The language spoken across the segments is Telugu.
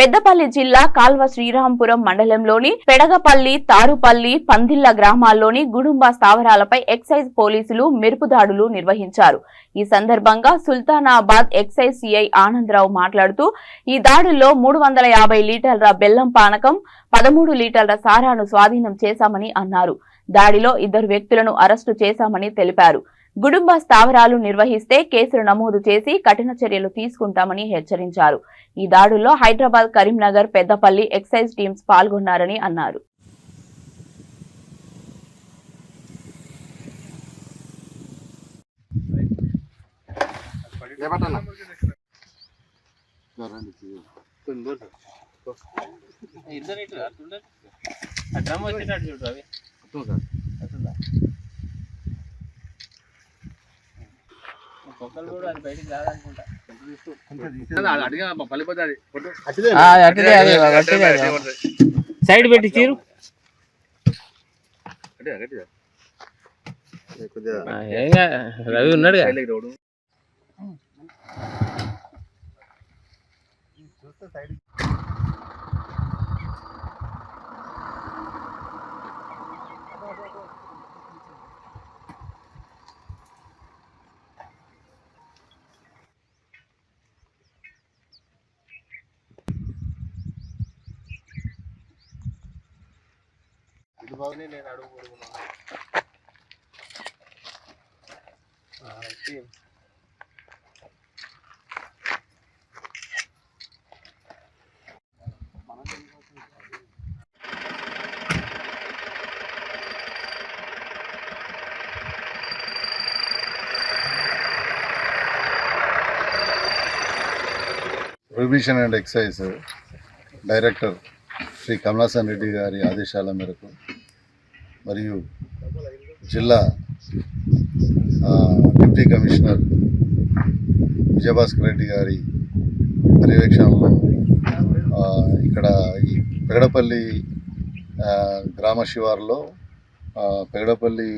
పెద్దపల్లి జిల్లా కాల్వ శ్రీరాంపురం మండలంలోని పెడగపల్లి, తారుపల్లి, పందిళ్ల గ్రామాల్లోని గుడుంబా స్థావరాలపై ఎక్సైజ్ పోలీసులు మెరుపు దాడులు నిర్వహించారు. ఈ సందర్భంగా సుల్తానాబాద్ ఎక్సైజ్ సిఐ ఆనందరావు మాట్లాడుతూ ఈ దాడుల్లో 350 లీటర్ల బెల్లం పానకం, 13 లీటర్ల సారాను స్వాధీనం చేశామని అన్నారు. దాడిలో 2 వ్యక్తులను అరెస్టు చేశామని తెలిపారు. గుడుంబా స్థావరాలు నిర్వహిస్తే కేసులు నమోదు చేసి కఠిన చర్యలు తీసుకుంటామని హెచ్చరించారు. ఈ దాడుల్లో హైదరాబాద్, కరీంనగర్, పెద్దపల్లి ఎక్సైజ్ టీమ్స్ పాల్గొన్నారని అన్నారు. సైడ్ పెట్టి తీరు రవి ఉన్నాడు. నేను అడుగు prohibition and excise director Shri Kamalasan Reddy గారి ఆదేశాల మేరకు మరియు జిల్లా డిప్యూటీ కమిషనర్ విజయభాస్కర్ రెడ్డి గారి పర్యవేక్షణలో ఇక్కడ ఈ పెగడపల్లి గ్రామ శివారులో పెగడపల్లి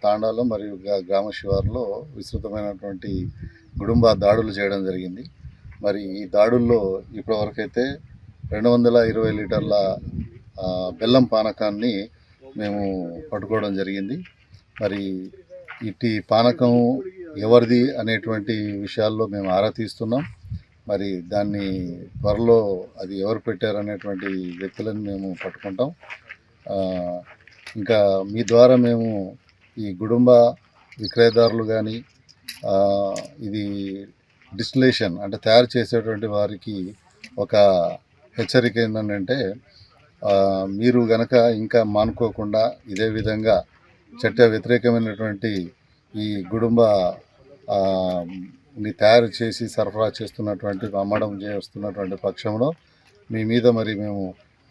తాండాలో మరియు గ్రామ శివారులో విస్తృతమైనటువంటి గుడుంబా దాడులు చేయడం జరిగింది. మరి ఈ దాడుల్లో ఇప్పటివరకైతే 220 లీటర్ల బెల్లం పానకాన్ని మేము పట్టుకోవడం జరిగింది. మరి ఇట్టి పానకం ఎవరిది అనేటువంటి విషయాల్లో మేము ఆరా తీస్తున్నాం. మరి దాన్ని త్వరలో అది ఎవరు పెట్టారనేటువంటి వ్యక్తులను మేము పట్టుకుంటాం. ఇంకా మీ ద్వారా మేము ఈ గుడుంబా విక్రయదారులు కానీ ఇది డిస్టిలేషన్ అంటే తయారు చేసేటువంటి వారికి ఒక హెచ్చరిక ఏంటంటే మీరు గనక ఇంకా మానుకోకుండా ఇదే విధంగా చట్ట వ్యతిరేకమైనటువంటి ఈ గుడుంబాని తయారు చేసి సరఫరా చేస్తున్నటువంటి అమ్మడం చేస్తున్నటువంటి పక్షంలో మీ మీద మరి మేము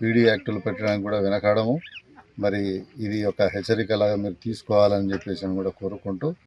పీడీ యాక్టులు పెట్టడానికి కూడా వెనకాడము. మరి ఇది ఒక హెచ్చరికలాగా మీరు తీసుకోవాలని చెప్పేసి కూడా కోరుకుంటూ